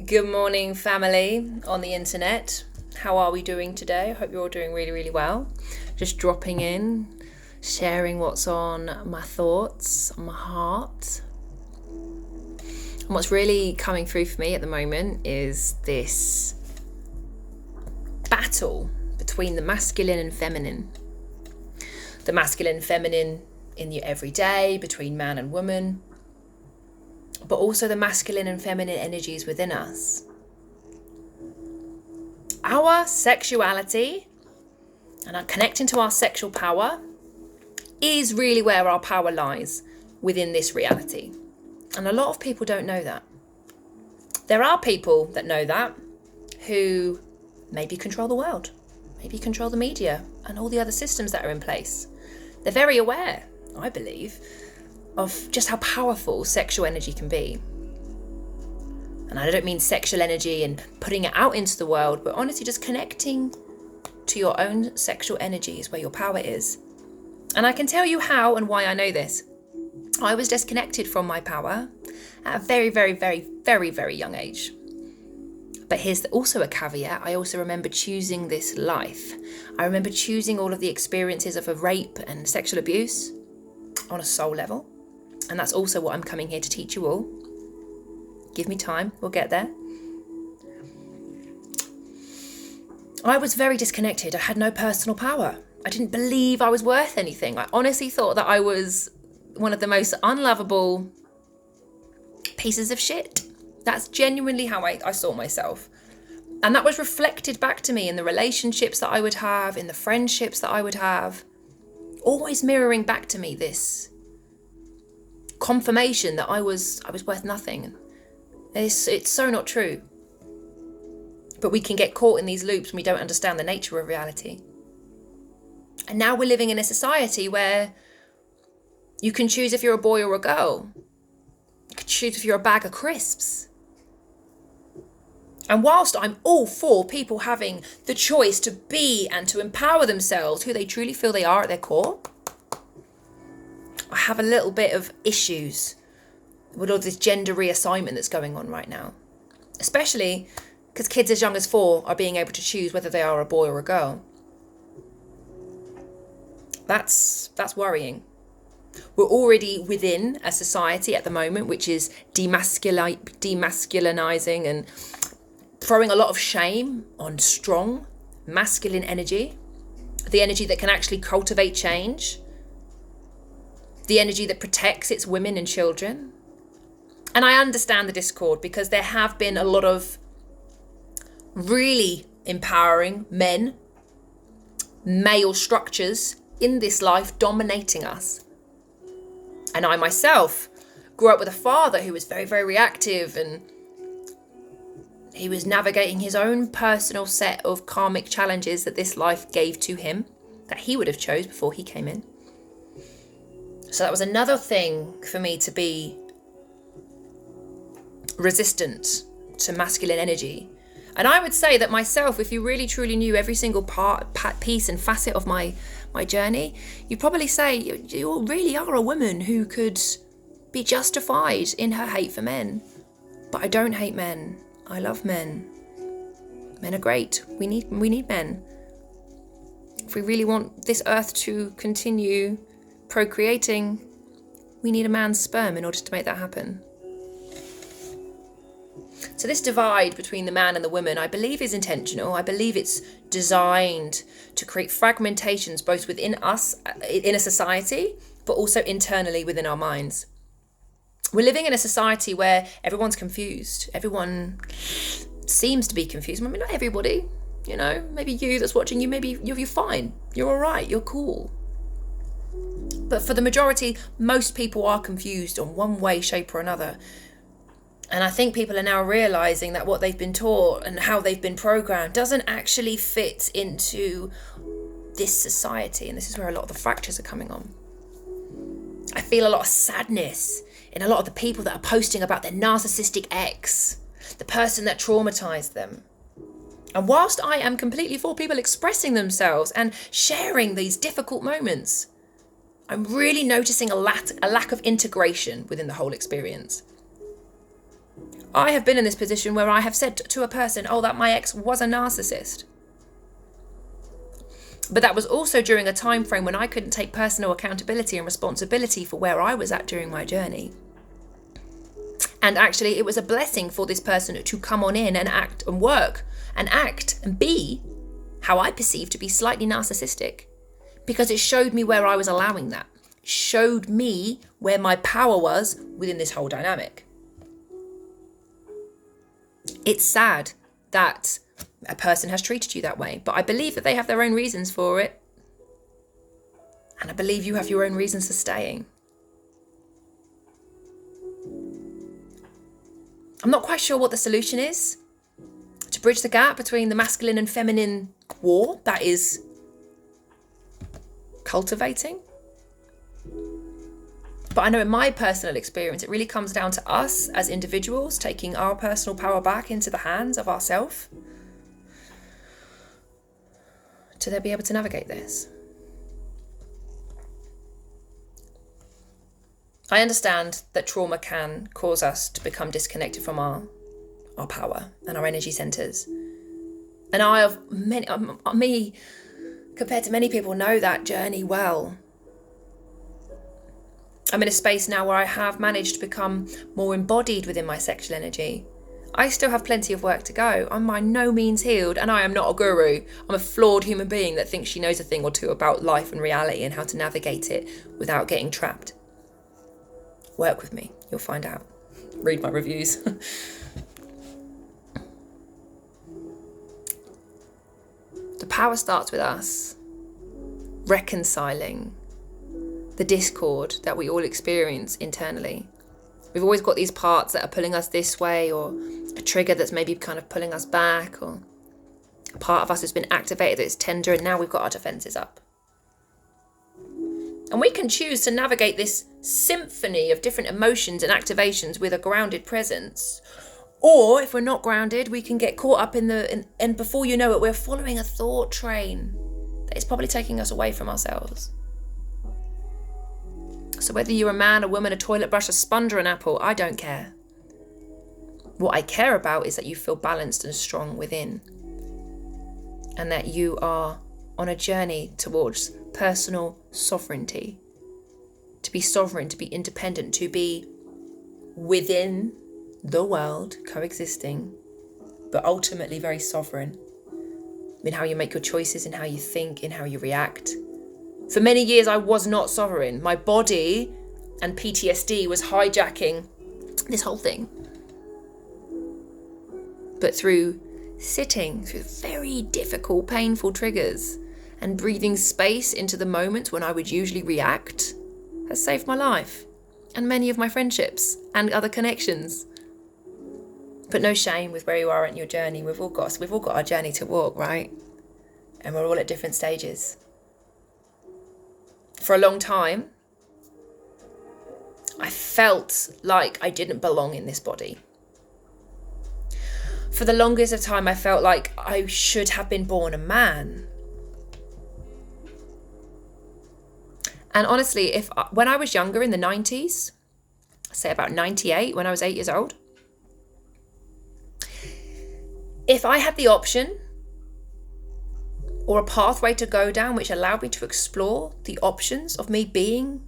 Good morning, family on the internet. How are we doing today? I hope you're all doing really, really well. Just dropping in, sharing what's on my thoughts, on my heart. And what's really coming through for me at the moment is this battle between the masculine and feminine. The masculine and feminine in your everyday, between man and woman, but also the masculine and feminine energies within us. Our sexuality and our connecting to our sexual power is really where our power lies within this reality. And a lot of people don't know that. There are people that know that who maybe control the world, maybe control the media and all the other systems that are in place. They're very aware, I believe, of just how powerful sexual energy can be. And I don't mean sexual energy and putting it out into the world, but honestly just connecting to your own sexual energy is where your power is. And I can tell you how and why I know this. I was disconnected from my power at a very, very, very, very, very young age. But here's also a caveat. I also remember choosing this life. I remember choosing all of the experiences of a rape and sexual abuse on a soul level. And that's also what I'm coming here to teach you all. Give me time, we'll get there. I was very disconnected. I had no personal power. I didn't believe I was worth anything. I honestly thought that I was one of the most unlovable pieces of shit. That's genuinely how I saw myself. And that was reflected back to me in the relationships that I would have, in the friendships that I would have, always mirroring back to me this confirmation that I was worth nothing. It's so not true. But we can get caught in these loops when we don't understand the nature of reality. And now we're living in a society where you can choose if you're a boy or a girl. You can choose if you're a bag of crisps. And whilst I'm all for people having the choice to be and to empower themselves, who they truly feel they are at their core, I have a little bit of issues with all this gender reassignment that's going on right now. Especially because kids as young as 4 are being able to choose whether they are a boy or a girl. That's worrying. We're already within a society at the moment which is demasculinizing and throwing a lot of shame on strong masculine energy, the energy that can actually cultivate change, the energy that protects its women and children. And I understand the discord because there have been a lot of really empowering men, male structures in this life dominating us. And I myself grew up with a father who was very, very reactive, and he was navigating his own personal set of karmic challenges that this life gave to him that he would have chose before he came in. So that was another thing for me to be resistant to masculine energy. And I would say that myself, if you really truly knew every single piece and facet of my journey, you'd probably say you really are a woman who could be justified in her hate for men. But I don't hate men. I love men. Men are great. We need men. If we really want this earth to continue procreating, we need a man's sperm in order to make that happen. So this divide between the man and the woman, I believe, is intentional. I believe it's designed to create fragmentations both within us, in a society, but also internally within our minds. We're living in a society where everyone's confused. Everyone seems to be confused. I mean, not everybody, maybe you that's watching, maybe you're fine. You're all right. You're cool. But for the majority, most people are confused on one way, shape or another. And I think people are now realizing that what they've been taught and how they've been programmed doesn't actually fit into this society. And this is where a lot of the fractures are coming on. I feel a lot of sadness in a lot of the people that are posting about their narcissistic ex, the person that traumatized them. And whilst I am completely for people expressing themselves and sharing these difficult moments, I'm really noticing a lack of integration within the whole experience. I have been in this position where I have said to a person, oh, that my ex was a narcissist. But that was also during a time frame when I couldn't take personal accountability and responsibility for where I was at during my journey. And actually, it was a blessing for this person to come on in and act and work and act and be how I perceived to be slightly narcissistic, because it showed me where I was allowing that. It showed me where my power was within this whole dynamic. It's sad that a person has treated you that way, but I believe that they have their own reasons for it. And I believe you have your own reasons for staying. I'm not quite sure what the solution is to bridge the gap between the masculine and feminine war that is cultivating. But I know in my personal experience, it really comes down to us as individuals taking our personal power back into the hands of ourselves to then be able to navigate this. I understand that trauma can cause us to become disconnected from our power and our energy centers. And me, compared to many people, know that journey well. I'm in a space now where I have managed to become more embodied within my sexual energy. I still have plenty of work to go. I'm by no means healed, and I am not a guru. I'm a flawed human being that thinks she knows a thing or two about life and reality and how to navigate it without getting trapped. Work with me, you'll find out. Read my reviews. The power starts with us reconciling the discord that we all experience internally. We've always got these parts that are pulling us this way, or a trigger that's maybe kind of pulling us back, or a part of us has been activated that's tender, and now we've got our defenses up. And we can choose to navigate this symphony of different emotions and activations with a grounded presence. Or if we're not grounded, we can get caught up and before you know it, we're following a thought train that is probably taking us away from ourselves. So whether you're a man, a woman, a toilet brush, a sponge, or an apple, I don't care. What I care about is that you feel balanced and strong within, and that you are on a journey towards personal sovereignty. To be sovereign, to be independent, to be within the world, coexisting, but ultimately very sovereign in how you make your choices, in how you think, in how you react. For many years, I was not sovereign. My body and PTSD was hijacking this whole thing. But through sitting through very difficult, painful triggers and breathing space into the moments when I would usually react has saved my life and many of my friendships and other connections. But no shame with where you are in your journey. We've all got our journey to walk, right? And we're all at different stages. For a long time, I felt like I didn't belong in this body. For the longest of time, I felt like I should have been born a man. And honestly, when I was younger in the 90s, say about 98, when I was 8 years old, if I had the option or a pathway to go down which allowed me to explore the options of me being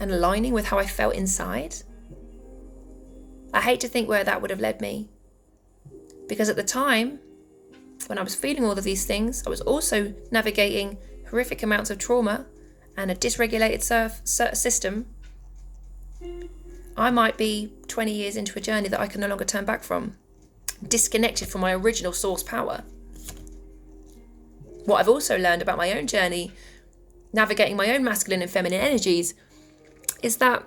and aligning with how I felt inside, I hate to think where that would have led me. Because at the time, when I was feeling all of these things, I was also navigating horrific amounts of trauma and a dysregulated system. I might be 20 years into a journey that I can no longer turn back from, disconnected from my original source power. What I've also learned about my own journey, navigating my own masculine and feminine energies, is that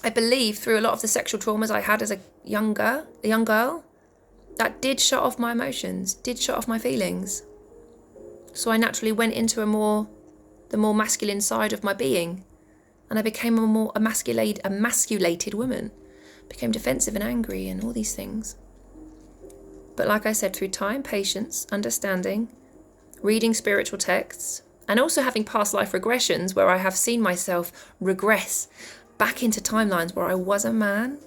I believe through a lot of the sexual traumas I had as a young girl, that did shut off my emotions, did shut off my feelings. So I naturally went into the more masculine side of my being, and I became a more emasculated woman, became defensive and angry and all these things. But like I said, through time, patience, understanding, reading spiritual texts, and also having past life regressions where I have seen myself regress back into timelines where I was a man,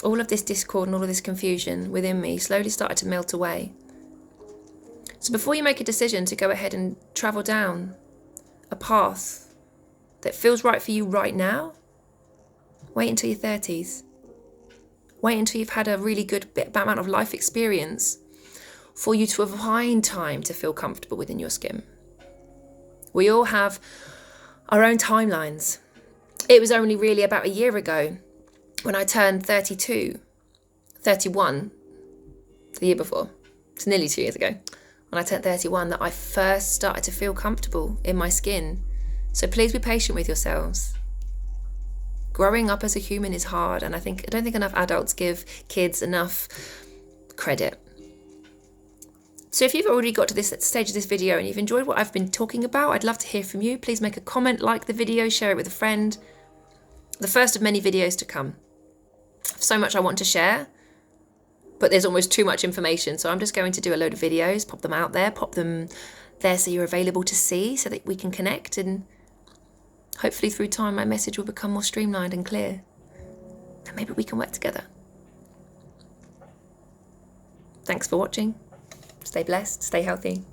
all of this discord and all of this confusion within me slowly started to melt away. So before you make a decision to go ahead and travel down a path that feels right for you right now, wait until your 30s. Wait until you've had a really good amount of life experience for you to find time to feel comfortable within your skin. We all have our own timelines. It was only really about a year ago when I turned 31, the year before. It's nearly 2 years ago. When I turned 31, that I first started to feel comfortable in my skin. So please be patient with yourselves. Growing up as a human is hard, and I don't think enough adults give kids enough credit. So if you've already got to this stage of this video and you've enjoyed what I've been talking about, I'd love to hear from you. Please make a comment, like the video, share it with a friend. The first of many videos to come. So much I want to share, but there's almost too much information. So I'm just going to do a load of videos, pop them out there, pop them there so you're available to see, so that we can connect, and hopefully through time my message will become more streamlined and clear. And maybe we can work together. Thanks for watching. Stay blessed, stay healthy.